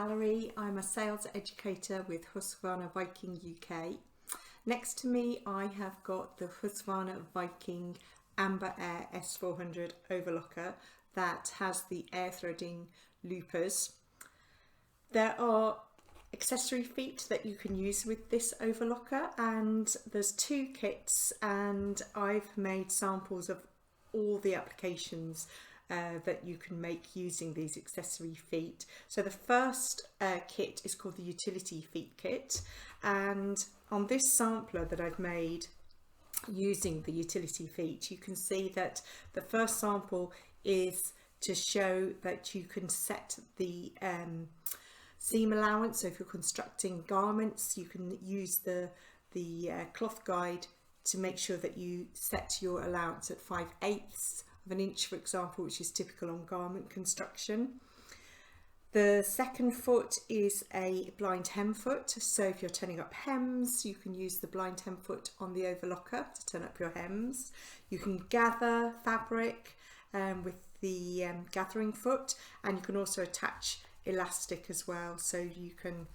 Valerie. I'm a sales educator with Husqvarna Viking UK. Next to me I have got the Husqvarna Viking Amber Air S400 overlocker that has the air threading loopers. There are accessory feet that you can use with this overlocker, and there's two kits, and I've made samples of all the applications that you can make using these accessory feet. So the first kit is called the utility feet kit, and on this sampler that I've made using the utility feet, you can see that the first sample is to show that you can set the seam allowance. So if you're constructing garments, you can use the cloth guide to make sure that you set your allowance at 5/8 of an inch, for example, which is typical on garment construction. The second foot is a blind hem foot. So if you're turning up hems, you can use the blind hem foot on the overlocker to turn up your hems. You can gather fabric with the gathering foot, and you can also attach elastic as well, so you can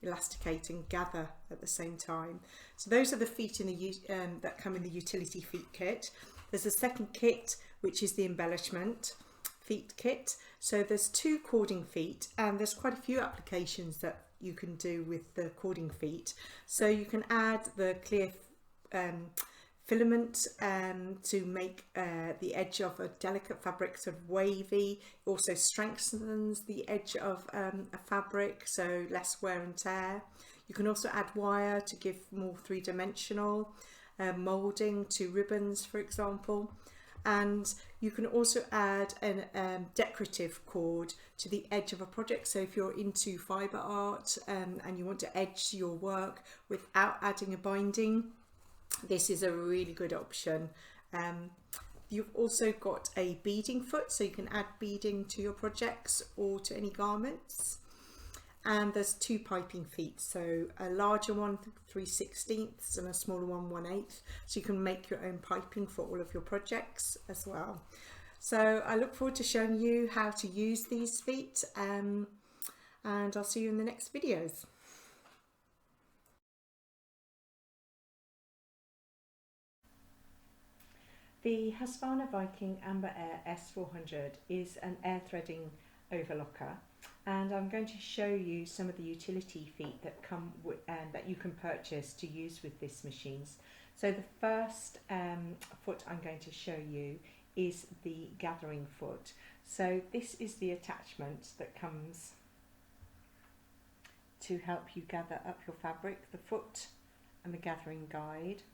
elasticate and gather at the same time. So those are the feet in the that come in the utility feet kit. There's a second kit which is the embellishment feet kit. So there's two cording feet, and there's quite a few applications that you can do with the cording feet. So you can add the clear filament to make the edge of a delicate fabric sort of wavy. It also strengthens the edge of a fabric, so less wear and tear. You can also add wire to give more three-dimensional moulding to ribbons, for example. And you can also add a decorative cord to the edge of a project. So if you're into fibre art and you want to edge your work without adding a binding, this is a really good option. You've also got a beading foot, so you can add beading to your projects or to any garments. And there's two piping feet, so a larger one 3/16 and a smaller one 1/8, so you can make your own piping for all of your projects as well. So I look forward to showing you how to use these feet, and I'll see you in the next videos. The Husqvarna Viking Amber Air S400 is an air threading overlocker, and I'm going to show you some of the utility feet that come with, that you can purchase to use with this machines. So the first foot I'm going to show you is the gathering foot. So this is the attachment that comes to help you gather up your fabric, the foot and the gathering guide.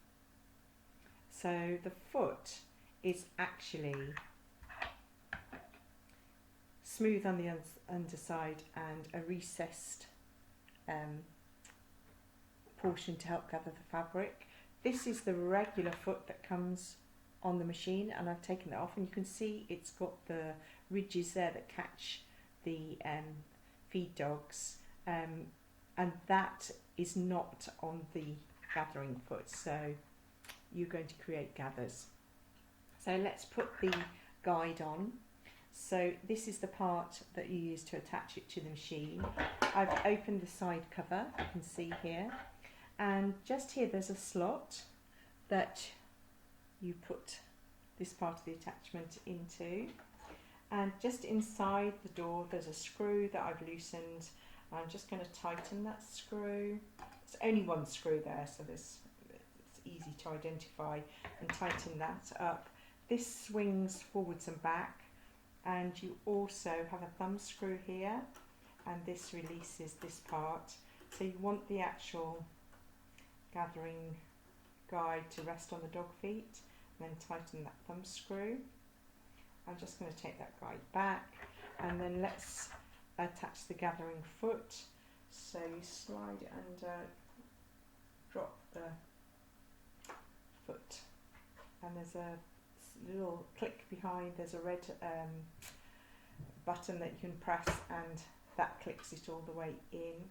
So the foot is actually smooth on the underside and a recessed portion to help gather the fabric. This is the regular foot that comes on the machine, and I've taken it off, and you can see it's got the ridges there that catch the feed dogs, and that is not on the gathering foot, so you're going to create gathers. So let's put the guide on. So this is the part that you use to attach it to the machine. I've opened the side cover, you can see here, and just here there's a slot that you put this part of the attachment into, and just inside the door there's a screw that I've loosened. I'm just going to tighten that screw. There's only one screw there, so it's easy to identify, and tighten that up. This swings forwards and back, and you also have a thumb screw here, and this releases this part. So you want the actual gathering guide to rest on the dog feet, and then tighten that thumb screw. I'm just going to take that guide back, and then let's attach the gathering foot. So you slide it under, drop the foot, and there's a little click behind. There's a red button that you can press, and that clicks it all the way in.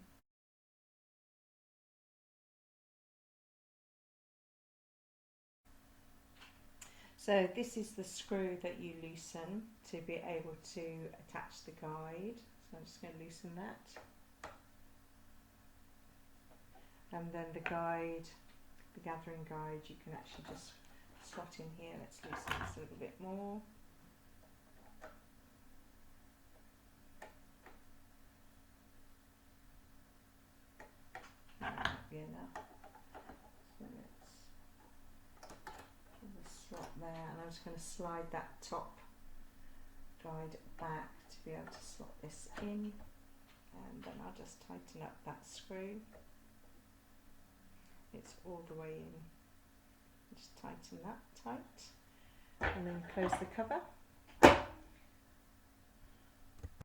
So this is the screw that you loosen to be able to attach the guide. So So I'm just going to loosen that. And then the guide, the gathering guide, you can actually just slot in here. Let's loosen this a little bit more. Now. So let's put a slot there, and I'm just going to slide that top guide back to be able to slot this in, and then I'll just tighten up that screw. It's all the way in. Just tighten that tight, and then close the cover.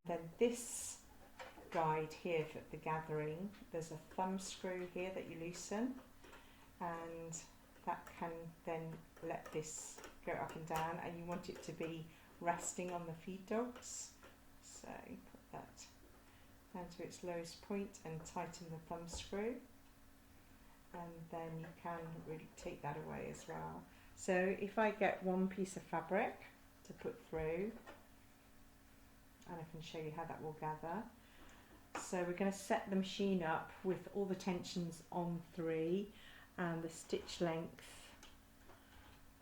Then this guide here for the gathering, there's a thumb screw here that you loosen, and that can then let this go up and down, and you want it to be resting on the feed dogs. So put that down to its lowest point and tighten the thumb screw, and then you can really take that away as well. So if I get one piece of fabric to put through, and I can show you how that will gather. So we're going to set the machine up with all the tensions on 3 and the stitch length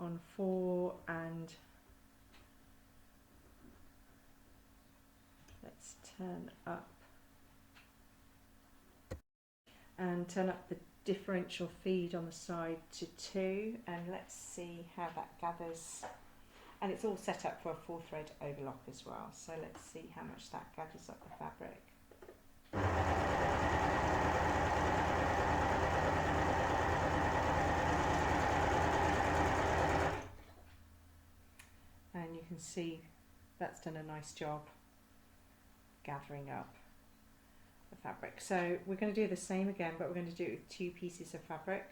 on 4, and let's turn up the differential feed on the side to 2, and let's see how that gathers. And it's all set up for a 4-thread overlock as well, so let's see how much that gathers up the fabric. And you can see that's done a nice job gathering up the fabric. So we're going to do the same again, but we're going to do it with 2 pieces of fabric.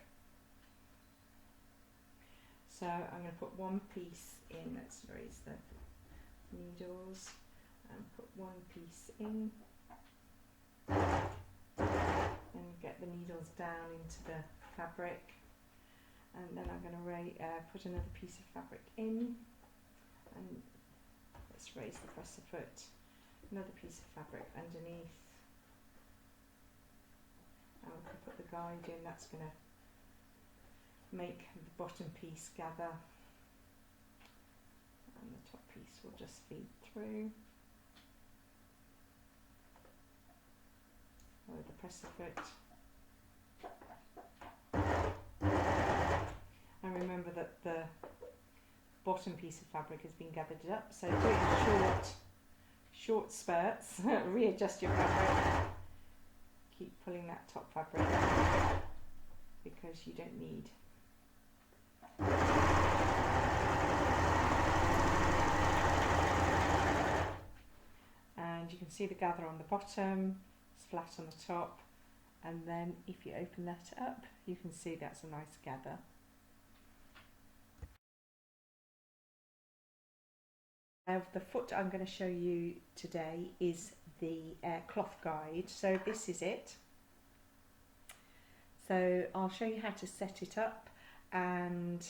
So I'm going to put one piece in. Let's raise the needles and put one piece in, and get the needles down into the fabric, and then I'm going to put another piece of fabric in, and let's raise the presser foot, another piece of fabric underneath, and we can put the guide in. That's going to make the bottom piece gather, and the top piece will just feed through. With the presser foot. And remember that the bottom piece of fabric has been gathered up, so do it in short spurts. Readjust your fabric. Keep pulling that top fabric because you don't need. And you can see the gather on the bottom, it's flat on the top, and then if you open that up you can see that's a nice gather. The foot I'm going to show you today is the cloth guide. So this is it. So I'll show you how to set it up, and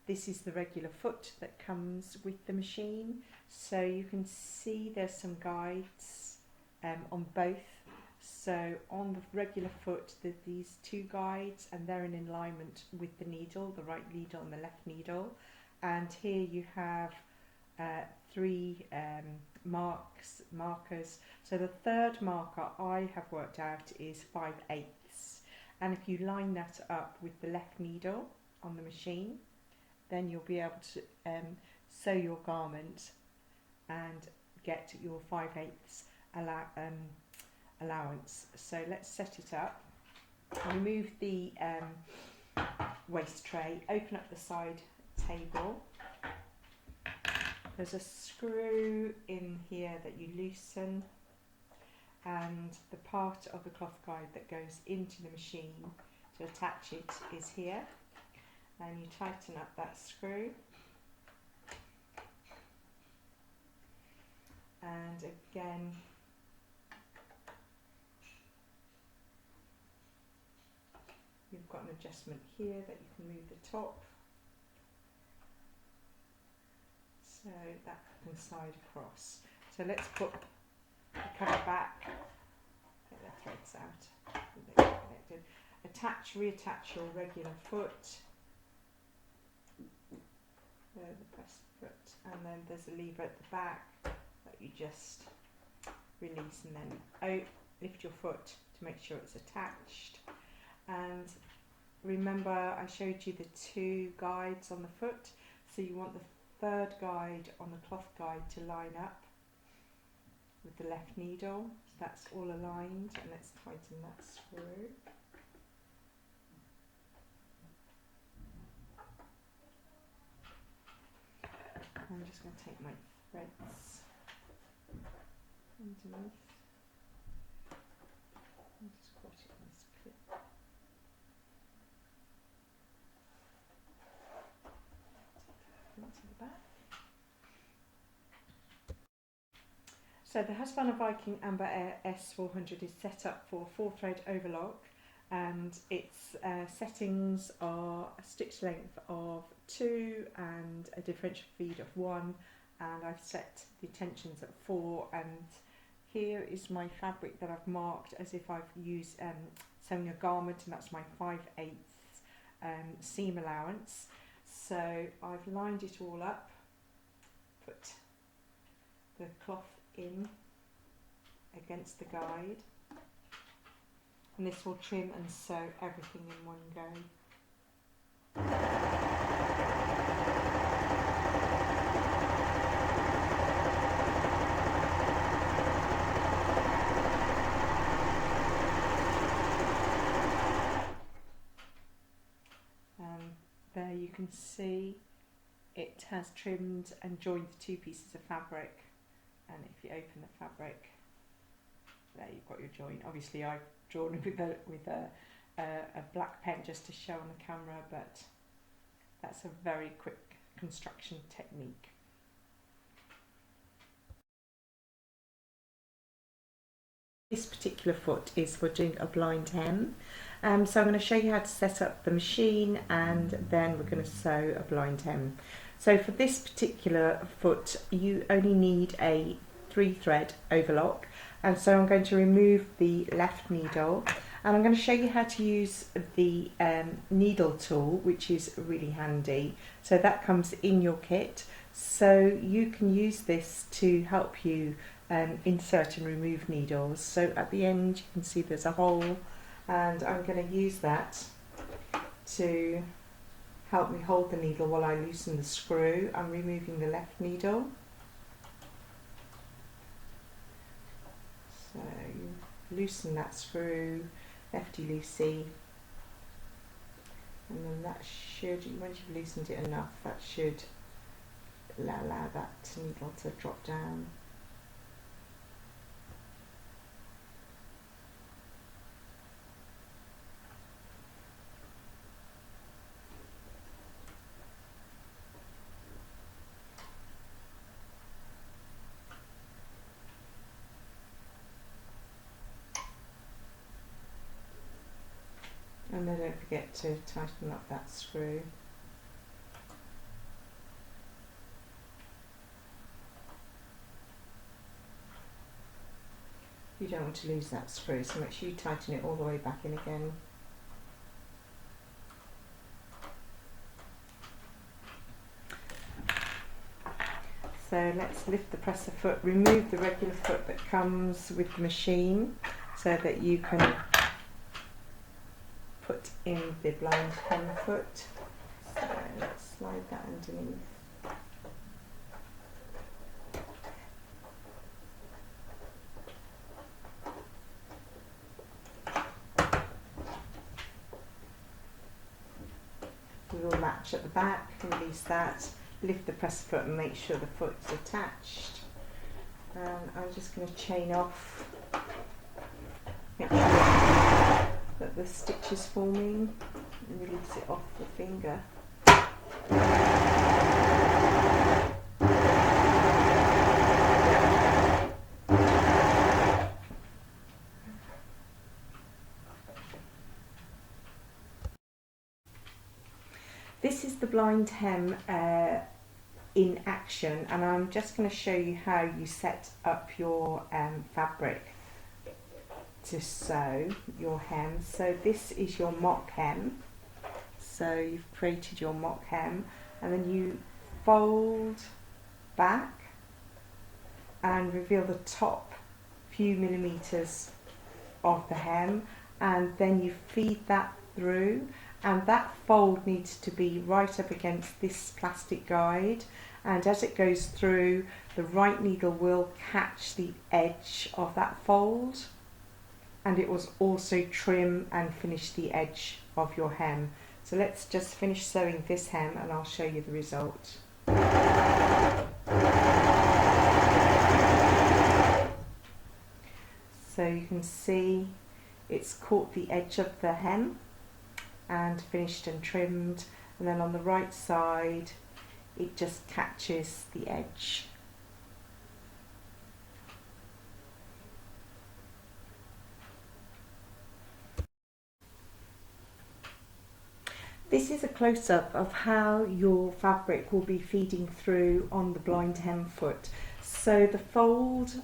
this is the regular foot that comes with the machine. So you can see there's some guides on both. So on the regular foot there's these 2 guides, and they're in alignment with the needle, the right needle and the left needle. And here you have 3 markers. So the 3rd marker I have worked out is 5/8, and if you line that up with the left needle on the machine, then you'll be able to sew your garment and get your 5/8 allowance. So let's set it up. Remove the waste tray, open up the side table. There's a screw in here that you loosen, and the part of the cloth guide that goes into the machine to attach it is here, and you tighten up that screw, and again you've got an adjustment here that you can move the top, so that can slide across. So let's put cover back, get the threads out, they're connected. Reattach your regular foot, the press foot, and then there's a lever at the back that you just release, and then lift your foot to make sure it's attached. And remember, I showed you the 2 guides on the foot, so you want the 3rd guide on the cloth guide to line up with the left needle, so that's all aligned, and let's tighten that screw. I'm just going to take my threads underneath and just caught it in this clip. Into the back. So the Husqvarna Viking Amber Air S400 is set up for 4-thread overlock, and its settings are a stitch length of 2 and a differential feed of 1, and I've set the tensions at 4, and here is my fabric that I've marked as if I've used sewing a garment, and that's my 5/8 seam allowance. So I've lined it all up, put the cloth in against the guide, and this will trim and sew everything in one go. There you can see it has trimmed and joined the 2 pieces of fabric, and if you open the fabric, there you've got your joint. Obviously I've drawn it with a black pen just to show on the camera, but that's a very quick construction technique. This particular foot is for doing a blind hem, so I'm going to show you how to set up the machine, and then we're going to sew a blind hem. So for this particular foot you only need a 3-thread overlock, and so I'm going to remove the left needle, and I'm going to show you how to use the needle tool, which is really handy. So that comes in your kit, so you can use this to help you insert and remove needles. So at the end you can see there's a hole, and I'm going to use that to help me hold the needle while I loosen the screw. I'm removing the left needle. So you loosen that screw, lefty-loosey, and then that should, once you've loosened it enough, that should allow that needle to drop down. And then don't forget to tighten up that screw. You don't want to lose that screw, so make sure you tighten it all the way back in again. So let's lift the presser foot, remove the regular foot that comes with the machine so that you can put in the blind hem foot. So let's slide that underneath. We will latch at the back, release that, lift the presser foot and make sure the foot's attached. And I'm just going to chain off, make sure that the stitch is forming, and release it off the finger. This is the blind hem in action, and I'm just going to show you how you set up your fabric to sew your hem. So this is your mock hem. So you've created your mock hem, and then you fold back and reveal the top few millimeters of the hem, and then you feed that through, and that fold needs to be right up against this plastic guide, and as it goes through, the right needle will catch the edge of that fold, and it will also trim and finish the edge of your hem. So let's just finish sewing this hem and I'll show you the result. So you can see it's caught the edge of the hem and finished and trimmed, and then on the right side it just catches the edge. This is a close-up of how your fabric will be feeding through on the blind hem foot. So the fold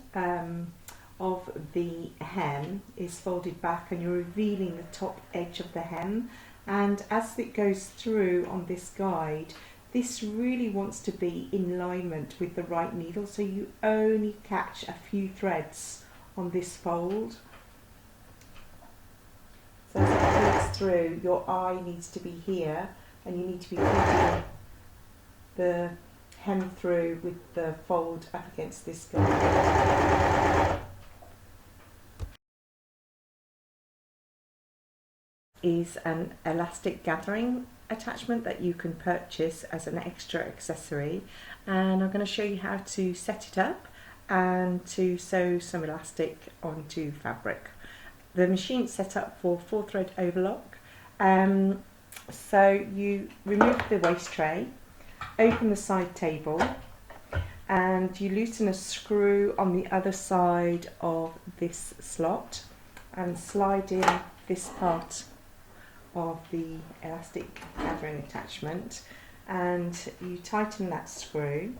of the hem is folded back and you're revealing the top edge of the hem, and as it goes through on this guide, this really wants to be in alignment with the right needle, so you only catch a few threads on this fold. So as it folds through, your eye needs to be here, and you need to be feeding the hem through with the fold up against this guide. Is an elastic gathering attachment that you can purchase as an extra accessory, and I'm going to show you how to set it up and to sew some elastic onto fabric. The machine's set up for 4-thread overlock. So you remove the waist tray, open the side table, and you loosen a screw on the other side of this slot and slide in this part of the elastic gathering attachment, and you tighten that screw.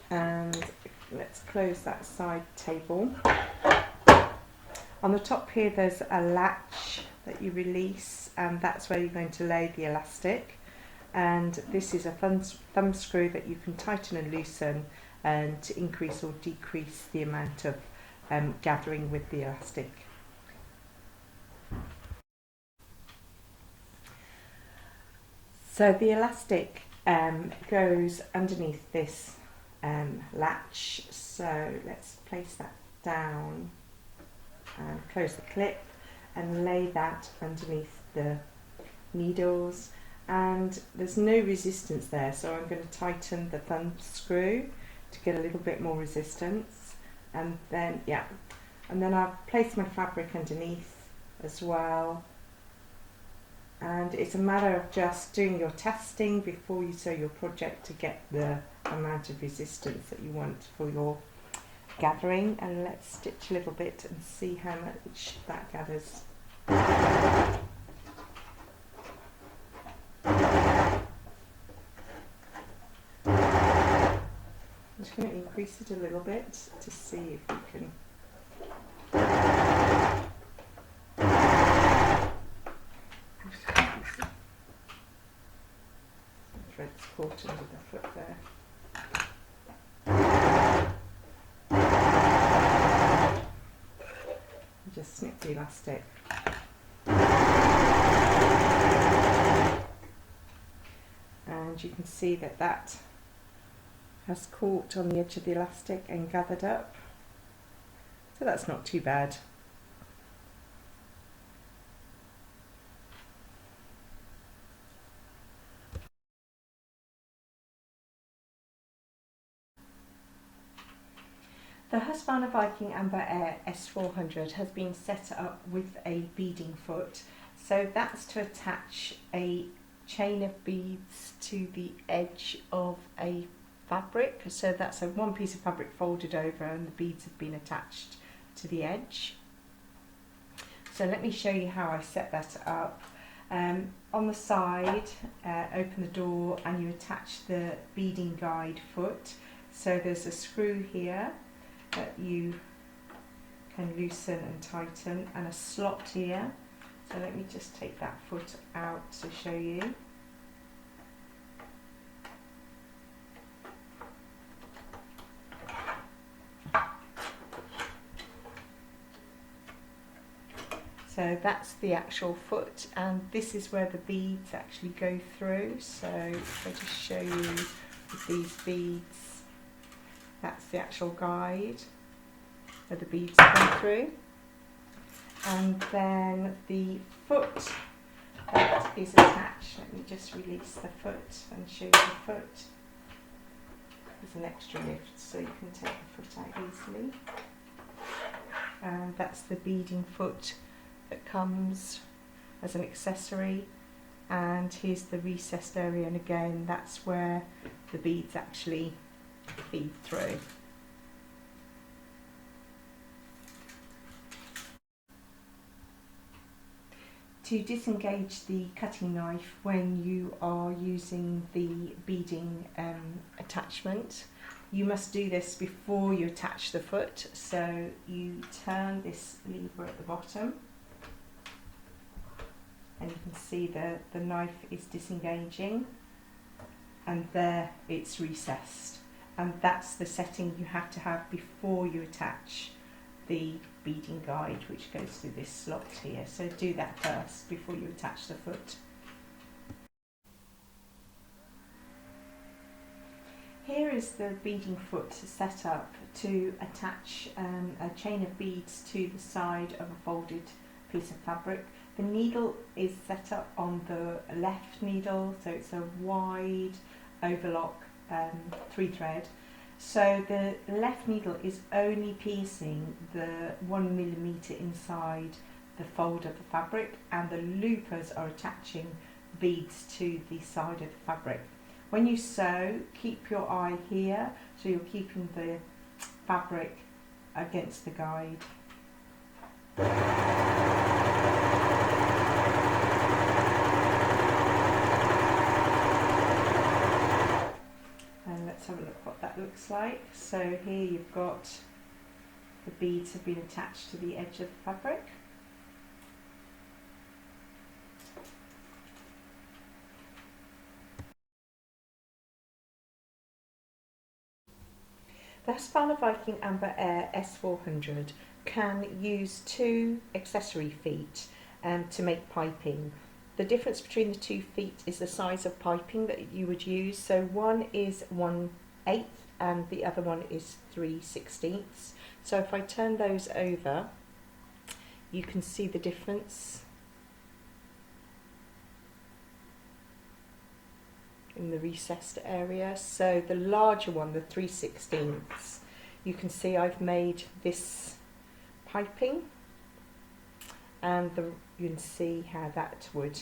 And let's close that side table. On the top here there's a latch that you release, and that's where you're going to lay the elastic, and this is a thumb screw that you can tighten and loosen and to increase or decrease the amount of gathering with the elastic. So the elastic goes underneath this latch, so let's place that down and close the clip and lay that underneath the needles, and there's no resistance there, so I'm going to tighten the thumb screw to get a little bit more resistance, and then I've placed my fabric underneath as well, and it's a matter of just doing your testing before you sew your project to get the amount of resistance that you want for your gathering. And let's stitch a little bit and see how much that gathers. I'm just going to increase it a little bit to see if we can. Thread's caught under the foot there. Just snip the elastic. And you can see that that has caught on the edge of the elastic and gathered up, so that's not too bad. The Husqvarna Viking Amber Air S400 has been set up with a beading foot, so that's to attach a chain of beads to the edge of a fabric. So that's one piece of fabric folded over and the beads have been attached to the edge. So let me show you how I set that up. On the side, open the door and you attach the beading guide foot. So there's a screw here that you can loosen and tighten, and a slot here. So let me just take that foot out to show you. So that's the actual foot, and this is where the beads actually go through. So if I just show you with these beads, that's the actual guide where the beads come through. And then the foot that is attached, let me just release the foot and show you the foot. There's an extra lift so you can take the foot out easily. And that's the beading foot that comes as an accessory, and here's the recessed area, and again that's where the beads actually feed through. To disengage the cutting knife when you are using the beading attachment, you must do this before you attach the foot. So you turn this lever at the bottom, and you can see the knife is disengaging, and there it's recessed, and that's the setting you have to have before you attach the beading guide, which goes through this slot here. So do that first before you attach the foot. Here is the beading foot set up to attach a chain of beads to the side of a folded piece of fabric. The needle is set up on the left needle, so it's a wide overlock 3-thread. So the left needle is only piercing the 1mm inside the fold of the fabric, and the loopers are attaching beads to the side of the fabric. When you sew, keep your eye here, so you're keeping the fabric against the guide. And let's have a look what that looks like. So here you've got the beads have been attached to the edge of the fabric. The Husqvarna Viking Amber Air S400 can use 2 accessory feet to make piping. The difference between the 2 feet is the size of piping that you would use. So one is 1/8 and the other one is 3/16. So if I turn those over, you can see the difference in the recessed area. So the larger one, the 3/16, you can see I've made this piping, and you can see how that would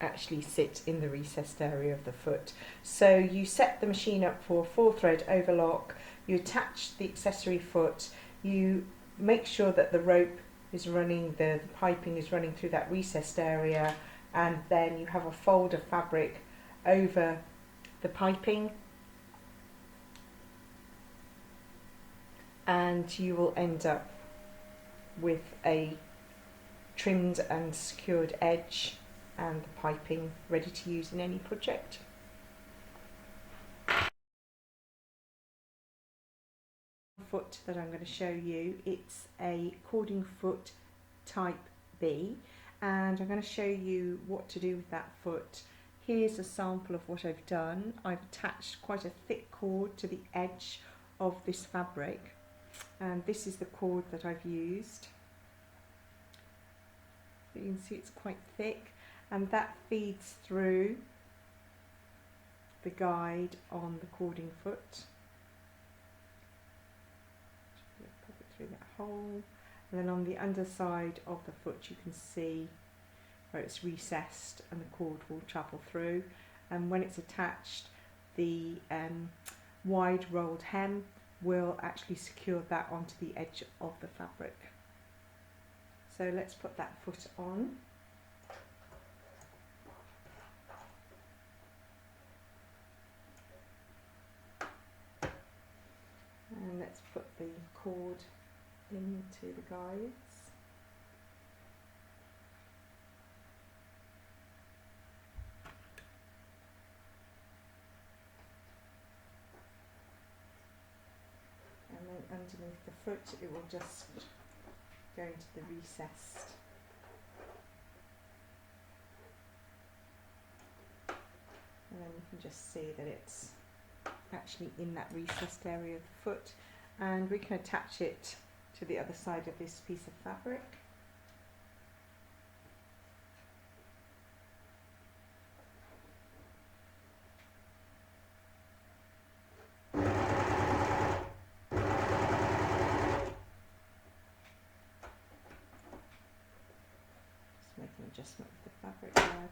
actually sit in the recessed area of the foot. So you set the machine up for 4-thread overlock, you attach the accessory foot, you make sure that the rope is running, the piping is running through that recessed area, and then you have a fold of fabric over the piping, and you will end up with a trimmed and secured edge and the piping ready to use in any project. Foot that I'm going to show you, it's a cording foot type B, and I'm going to show you what to do with that foot. Here's a sample of what I've done. I've attached quite a thick cord to the edge of this fabric, and this is the cord that I've used. You can see it's quite thick, and that feeds through the guide on the cording foot. Pop it through that hole, and then on the underside of the foot you can see where it's recessed and the cord will travel through, and when it's attached, the wide rolled hem will actually secure that onto the edge of the fabric. So let's put that foot on. And let's put the cord into the guides. And then underneath the foot it will just go into the recessed. And then you can just see that it's actually in that recessed area of the foot, and we can attach it to the other side of this piece of fabric. Just make an adjustment with the fabric there.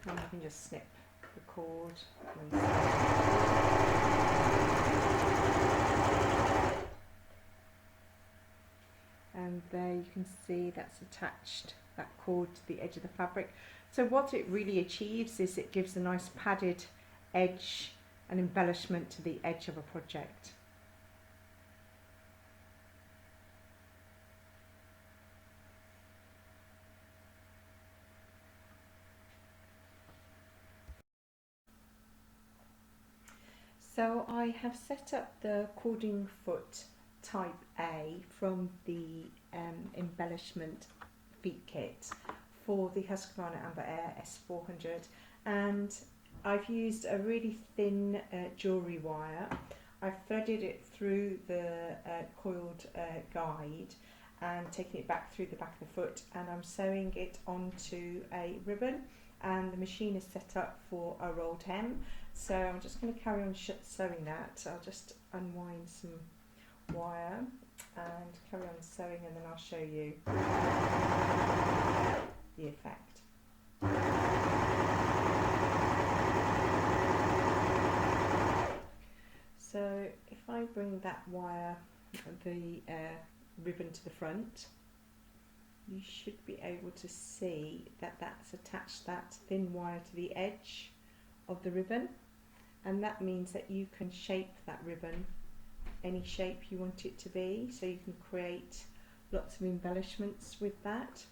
And you can just snip the cord. And there you can see that's attached, that cord, to the edge of the fabric. So what it really achieves is it gives a nice padded edge and embellishment to the edge of a project. So I have set up the cording foot type A from the embellishment feet kit for the Husqvarna Amber Air S400, and I've used a really thin jewellery wire. I've threaded it through the coiled guide and taken it back through the back of the foot, and I'm sewing it onto a ribbon, and the machine is set up for a rolled hem. So I'm just going to carry on sewing that. I'll just unwind some wire and carry on sewing, and then I'll show you the effect. So if I bring that wire, the ribbon, to the front, you should be able to see that that's attached that thin wire to the edge of the ribbon, and that means that you can shape that ribbon any shape you want it to be, so you can create lots of embellishments with that.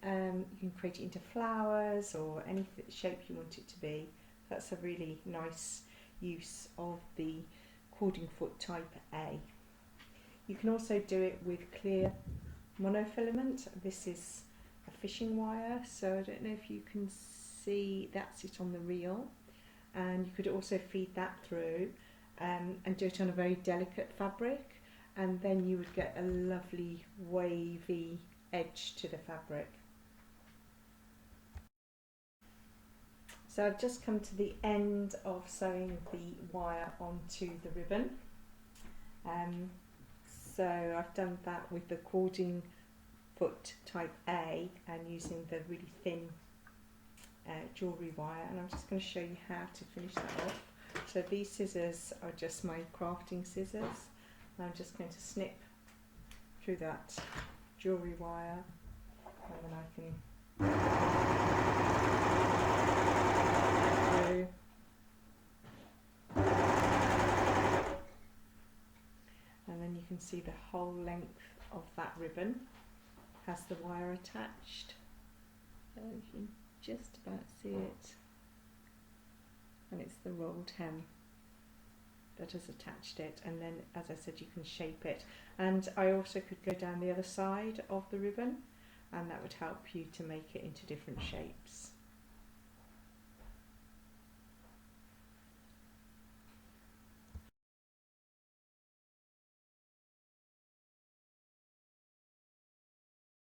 You can create it into flowers or any shape you want it to be. That's a really nice use of the cording foot type A. You can also do it with clear monofilament. This is a fishing wire, so I don't know if you can see, that's it on the reel, and you could also feed that through and do it on a very delicate fabric, and then you would get a lovely wavy edge to the fabric. So I've just come to the end of sewing the wire onto the ribbon. So I've done that with the cording foot type A and using the really thin jewellery wire, and I'm just going to show you how to finish that off. So these scissors are just my crafting scissors, and I'm just going to snip through that jewellery wire, and then I can through. And then you can see the whole length of that ribbon has the wire attached. So you can just about see it, and it's the rolled hem that has attached it, and then, as I said, you can shape it. And I also could go down the other side of the ribbon, and that would help you to make it into different shapes.